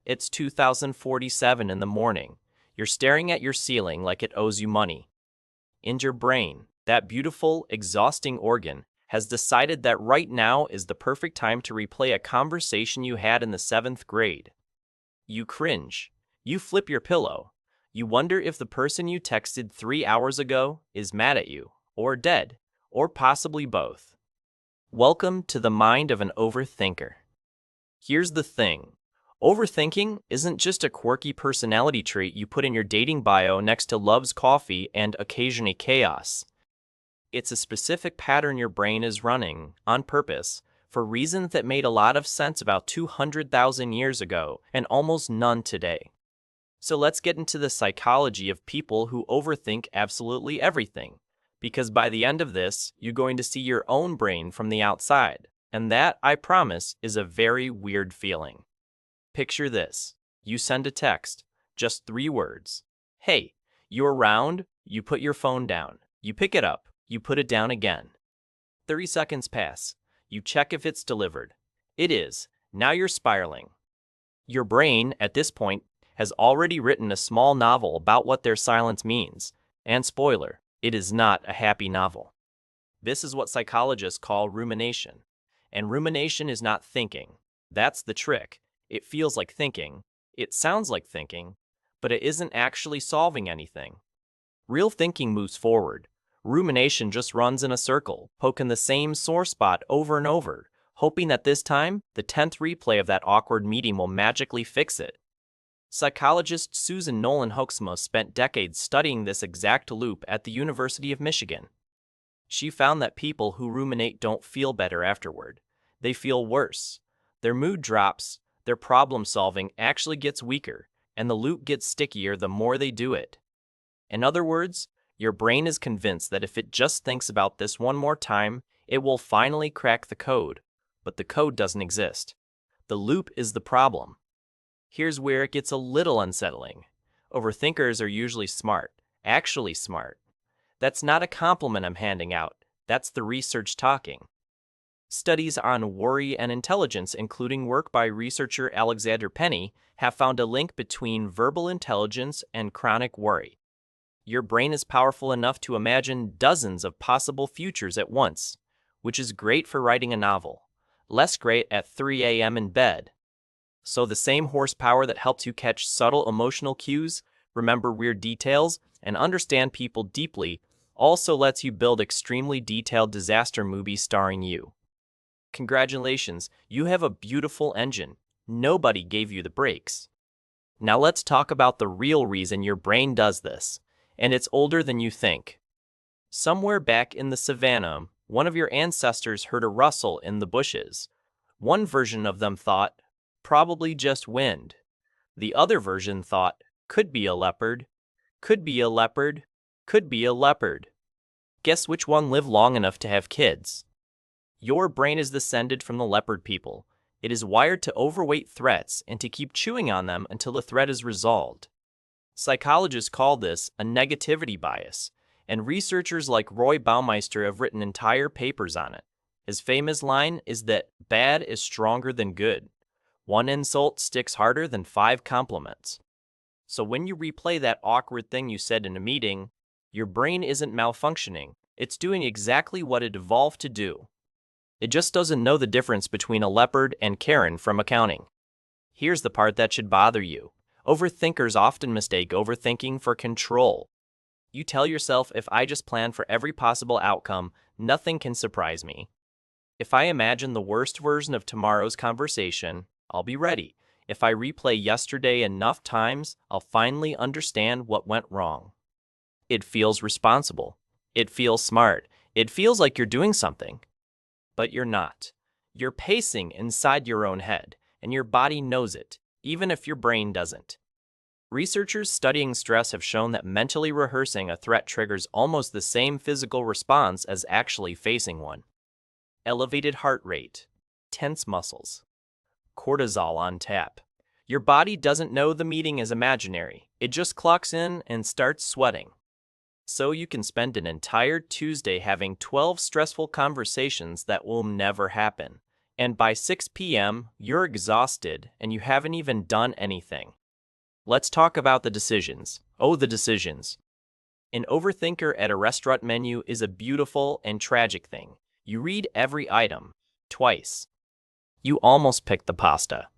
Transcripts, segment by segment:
It's 2047 in the morning. You're staring at your ceiling like it owes you money. And your brain, that beautiful, exhausting organ, has decided that right now is the perfect time to replay a conversation you had in the 7th grade. You cringe. You flip your pillow. You wonder if the person you texted 3 hours ago is mad at you, or dead, or possibly both. Welcome to the mind of an overthinker. Here's the thing. Overthinking isn't just a quirky personality trait you put in your dating bio next to loves coffee and occasionally chaos. It's a specific pattern your brain is running, on purpose, for reasons that made a lot of sense about 200,000 years ago and almost none today. So let's get into the psychology of people who overthink absolutely everything, because by the end of this, you're going to see your own brain from the outside, and that, I promise, is a very weird feeling. Picture this. You send a text, just 3 words. Hey, you around? You put your phone down. You pick it up. You put it down again. 30 seconds pass. You check if it's delivered. It is. Now you're spiraling. Your brain, at this point, has already written a small novel about what their silence means. And spoiler, it is not a happy novel. This is what psychologists call rumination. And rumination is not thinking. That's the trick. It feels like thinking. It sounds like thinking. But it isn't actually solving anything. Real thinking moves forward. Rumination just runs in a circle, poking the same sore spot over and over, hoping that this time, the 10th replay of that awkward meeting will magically fix it. Psychologist Susan Nolan Hoaxmo spent decades studying this exact loop at the University of Michigan. She found that people who ruminate don't feel better afterward. They feel worse. Their mood drops, their problem solving actually gets weaker, and the loop gets stickier the more they do it. In other words, your brain is convinced that if it just thinks about this one more time, it will finally crack the code. But the code doesn't exist. The loop is the problem. Here's where it gets a little unsettling. Overthinkers are usually smart, actually smart. That's not a compliment I'm handing out. That's the research talking. Studies on worry and intelligence, including work by researcher Alexander Penny, have found a link between verbal intelligence and chronic worry. Your brain is powerful enough to imagine dozens of possible futures at once, which is great for writing a novel, less great at 3 a.m. in bed. So the same horsepower that helps you catch subtle emotional cues, remember weird details, and understand people deeply also lets you build extremely detailed disaster movies starring you. Congratulations, you have a beautiful engine. Nobody gave you the brakes. Now let's talk about the real reason your brain does this. And it's older than you think. Somewhere back in the savannah, one of your ancestors heard a rustle in the bushes. One version of them thought, probably just wind. The other version thought, could be a leopard, could be a leopard, could be a leopard. Guess which one lived long enough to have kids? Your brain is descended from the leopard people. It is wired to overweight threats and to keep chewing on them until the threat is resolved. Psychologists call this a negativity bias, and researchers like Roy Baumeister have written entire papers on it. His famous line is that bad is stronger than good. One insult sticks harder than 5 compliments. So when you replay that awkward thing you said in a meeting, your brain isn't malfunctioning. It's doing exactly what it evolved to do. It just doesn't know the difference between a leopard and Karen from accounting. Here's the part that should bother you. Overthinkers often mistake overthinking for control. You tell yourself, if I just plan for every possible outcome, nothing can surprise me. If I imagine the worst version of tomorrow's conversation, I'll be ready. If I replay yesterday enough times, I'll finally understand what went wrong. It feels responsible. It feels smart. It feels like you're doing something. But you're not. You're pacing inside your own head, and your body knows it, even if your brain doesn't. Researchers studying stress have shown that mentally rehearsing a threat triggers almost the same physical response as actually facing one. Elevated heart rate, tense muscles, cortisol on tap. Your body doesn't know the meeting is imaginary. It just clocks in and starts sweating. So you can spend an entire Tuesday having 12 stressful conversations that will never happen. And by 6 p.m., you're exhausted and you haven't even done anything. Let's talk about the decisions. Oh, the decisions. An overthinker at a restaurant menu is a beautiful and tragic thing. You read every item twice. You almost pick the pasta,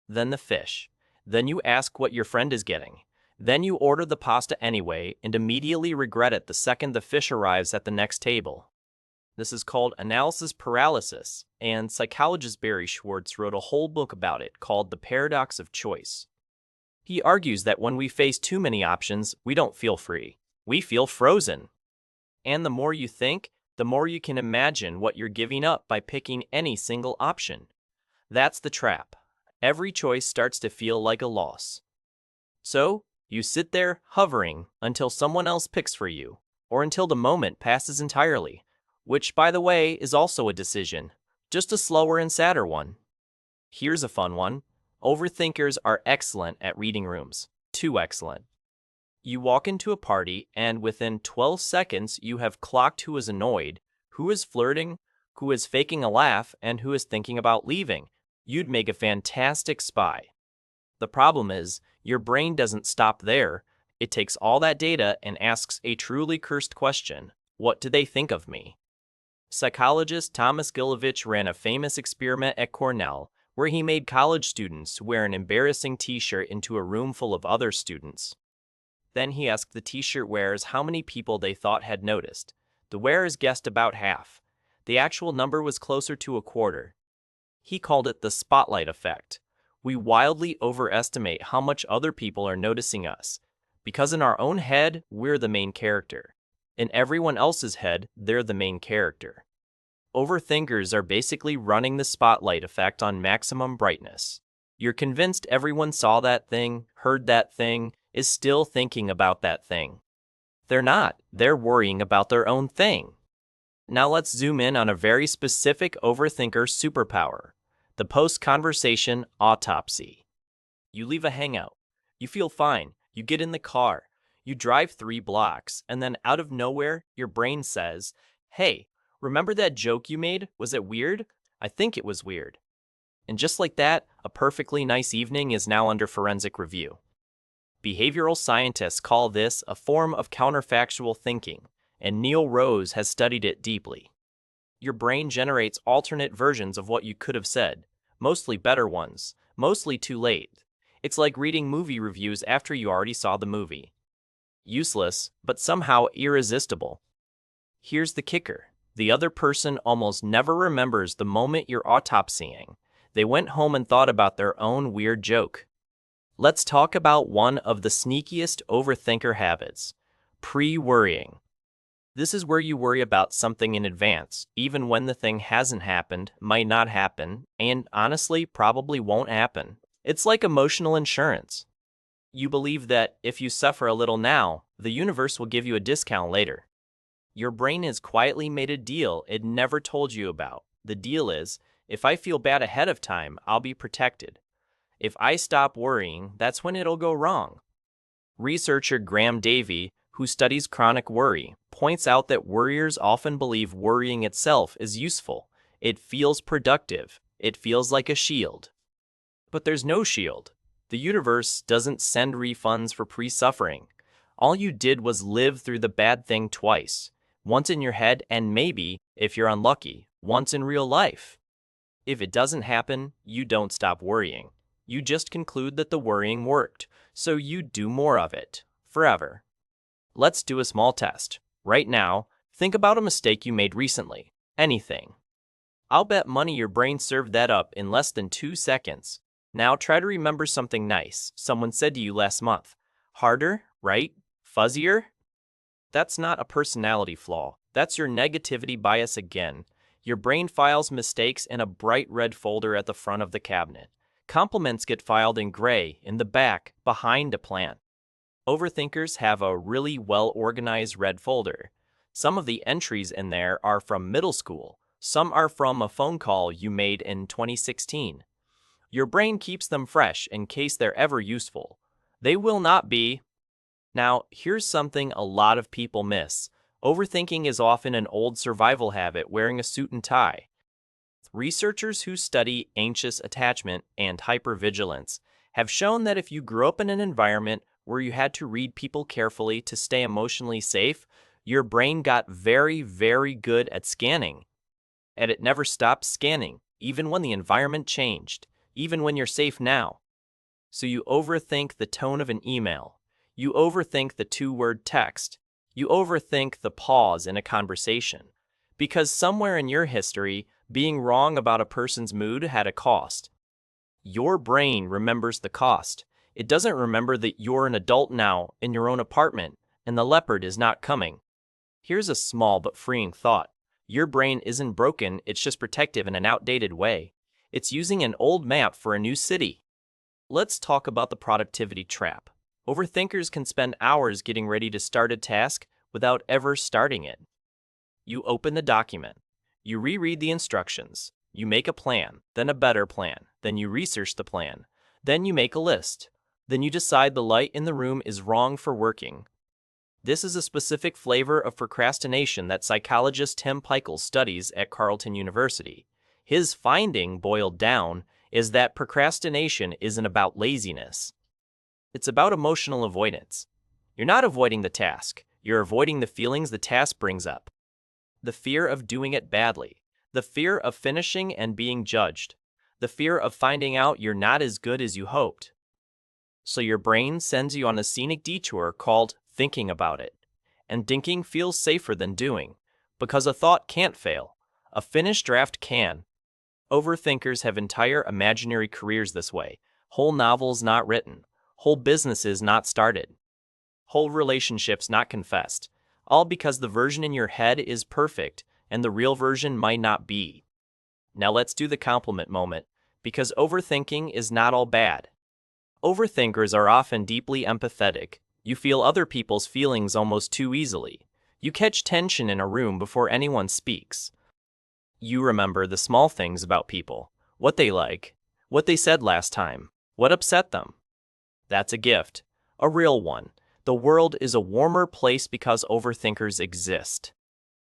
then the fish. Then you ask what your friend is getting. Then you order the pasta anyway and immediately regret it the second the fish arrives at the next table. This is called analysis paralysis, and psychologist Barry Schwartz wrote a whole book about it called The Paradox of Choice. He argues that when we face too many options, we don't feel free. We feel frozen. And the more you think, the more you can imagine what you're giving up by picking any single option. That's the trap. Every choice starts to feel like a loss. So, you sit there hovering until someone else picks for you, or until the moment passes entirely, which, by the way, is also a decision, just a slower and sadder one. Here's a fun one. Overthinkers are excellent at reading rooms. Too excellent. You walk into a party, and within 12 seconds, you have clocked who is annoyed, who is flirting, who is faking a laugh, and who is thinking about leaving. You'd make a fantastic spy. The problem is, your brain doesn't stop there. It takes all that data and asks a truly cursed question. What do they think of me? Psychologist Thomas Gilovich ran a famous experiment at Cornell where he made college students wear an embarrassing t-shirt into a room full of other students. Then he asked the t-shirt wearers how many people they thought had noticed. The wearers guessed about half. The actual number was closer to a quarter. He called it the spotlight effect. We wildly overestimate how much other people are noticing us, because in our own head, we're the main character. In everyone else's head, they're the main character. Overthinkers are basically running the spotlight effect on maximum brightness. You're convinced everyone saw that thing, heard that thing, is still thinking about that thing. They're not. They're worrying about their own thing. Now let's zoom in on a very specific overthinker superpower, the post-conversation autopsy. You leave a hangout. You feel fine. You get in the car. You drive 3 blocks, and then out of nowhere, your brain says, "Hey, remember that joke you made? Was it weird? I think it was weird." And just like that, a perfectly nice evening is now under forensic review. Behavioral scientists call this a form of counterfactual thinking, and Neil Rose has studied it deeply. Your brain generates alternate versions of what you could have said, mostly better ones, mostly too late. It's like reading movie reviews after you already saw the movie. Useless, but somehow irresistible. Here's the kicker. The other person almost never remembers the moment you're autopsying. They went home and thought about their own weird joke. Let's talk about one of the sneakiest overthinker habits, pre-worrying. This is where you worry about something in advance, even when the thing hasn't happened, might not happen, and honestly, probably won't happen. It's like emotional insurance. You believe that if you suffer a little now, the universe will give you a discount later. Your brain has quietly made a deal it never told you about. The deal is, if I feel bad ahead of time, I'll be protected. If I stop worrying, that's when it'll go wrong. Researcher Graham Davey, who studies chronic worry, points out that worriers often believe worrying itself is useful. It feels productive. It feels like a shield. But there's no shield. The universe doesn't send refunds for pre-suffering. All you did was live through the bad thing twice. Once in your head and maybe, if you're unlucky, once in real life. If it doesn't happen, you don't stop worrying. You just conclude that the worrying worked, so you do more of it, forever. Let's do a small test. Right now, think about a mistake you made recently. Anything. I'll bet money your brain served that up in less than 2 seconds. Now try to remember something nice someone said to you last month. Harder, right? Fuzzier? That's not a personality flaw. That's your negativity bias again. Your brain files mistakes in a bright red folder at the front of the cabinet. Compliments get filed in gray, in the back, behind a plant. Overthinkers have a really well-organized red folder. Some of the entries in there are from middle school. Some are from a phone call you made in 2016. Your brain keeps them fresh in case they're ever useful. They will not be. Now, here's something a lot of people miss. Overthinking is often an old survival habit, wearing a suit and tie. Researchers who study anxious attachment and hypervigilance have shown that if you grew up in an environment where you had to read people carefully to stay emotionally safe, your brain got very, very good at scanning. And it never stopped scanning, even when the environment changed, even when you're safe now. So you overthink the tone of an email. You overthink the two-word text. You overthink the pause in a conversation. Because somewhere in your history, being wrong about a person's mood had a cost. Your brain remembers the cost. It doesn't remember that you're an adult now in your own apartment and the leopard is not coming. Here's a small but freeing thought. Your brain isn't broken, it's just protective in an outdated way. It's using an old map for a new city. Let's talk about the productivity trap. Overthinkers can spend hours getting ready to start a task without ever starting it. You open the document. You reread the instructions. You make a plan, then a better plan. Then you research the plan. Then you make a list. Then you decide the light in the room is wrong for working. This is a specific flavor of procrastination that psychologist Tim Peichel studies at Carleton University. His finding, boiled down, is that procrastination isn't about laziness. It's about emotional avoidance. You're not avoiding the task. You're avoiding the feelings the task brings up. The fear of doing it badly. The fear of finishing and being judged. The fear of finding out you're not as good as you hoped. So your brain sends you on a scenic detour called thinking about it. And thinking feels safer than doing, because a thought can't fail. A finished draft can. Overthinkers have entire imaginary careers this way. Whole novels not written. Whole businesses not started. Whole relationships not confessed. All because the version in your head is perfect and the real version might not be. Now let's do the compliment moment, because overthinking is not all bad. Overthinkers are often deeply empathetic. You feel other people's feelings almost too easily. You catch tension in a room before anyone speaks. You remember the small things about people, what they like, what they said last time, what upset them. That's a gift, a real one. The world is a warmer place because overthinkers exist.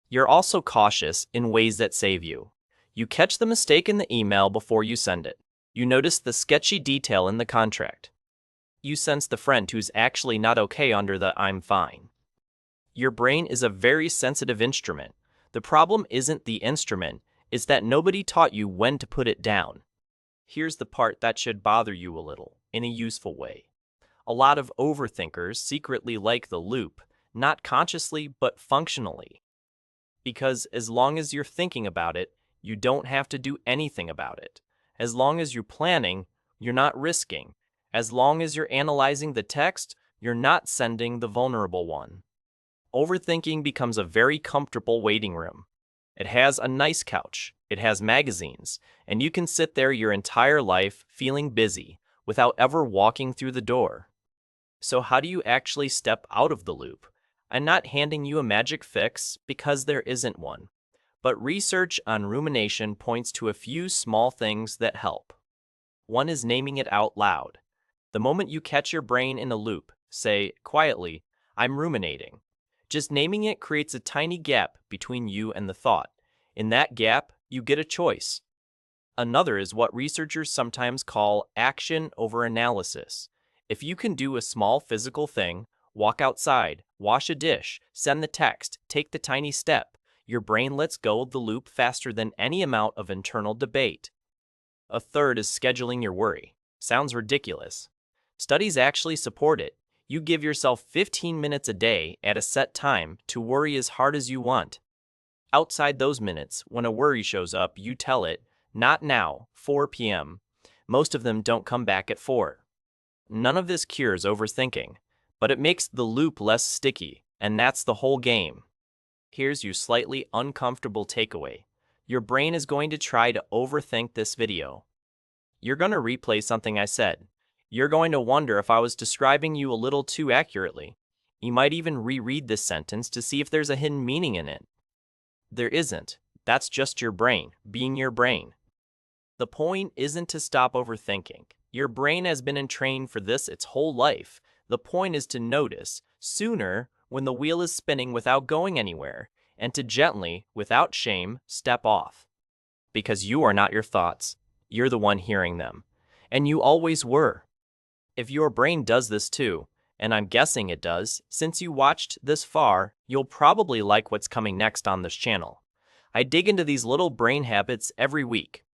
You're also cautious in ways that save you. You catch the mistake in the email before you send it. You notice the sketchy detail in the contract. You sense the friend who's actually not okay under the "I'm fine." Your brain is a very sensitive instrument. The problem isn't the instrument, it's that nobody taught you when to put it down. Here's the part that should bother you a little, in a useful way. A lot of overthinkers secretly like the loop, not consciously but functionally. Because as long as you're thinking about it, you don't have to do anything about it. As long as you're planning, you're not risking. As long as you're analyzing the text, you're not sending the vulnerable one. Overthinking becomes a very comfortable waiting room. It has a nice couch, it has magazines, and you can sit there your entire life feeling busy without ever walking through the door. So how do you actually step out of the loop? I'm not handing you a magic fix because there isn't one. But research on rumination points to a few small things that help. One is naming it out loud. The moment you catch your brain in a loop, say quietly, "I'm ruminating." Just naming it creates a tiny gap between you and the thought. In that gap, you get a choice. Another is what researchers sometimes call action over analysis. If you can do a small physical thing, walk outside, wash a dish, send the text, take the tiny step, your brain lets go of the loop faster than any amount of internal debate. A third is scheduling your worry. Sounds ridiculous. Studies actually support it. You give yourself 15 minutes a day at a set time to worry as hard as you want. Outside those minutes, when a worry shows up, you tell it, "Not now, 4 p.m. Most of them don't come back at 4. None of this cures overthinking, but it makes the loop less sticky, and that's the whole game. Here's your slightly uncomfortable takeaway. Your brain is going to try to overthink this video. You're going to replay something I said. You're going to wonder if I was describing you a little too accurately. You might even reread this sentence to see if there's a hidden meaning in it. There isn't. That's just your brain, being your brain. The point isn't to stop overthinking. Your brain has been entrained for this its whole life. The point is to notice sooner when the wheel is spinning without going anywhere, and to gently, without shame, step off. Because you are not your thoughts. You're the one hearing them. And you always were. If your brain does this too, and I'm guessing it does, since you watched this far, you'll probably like what's coming next on this channel. I dig into these little brain habits every week,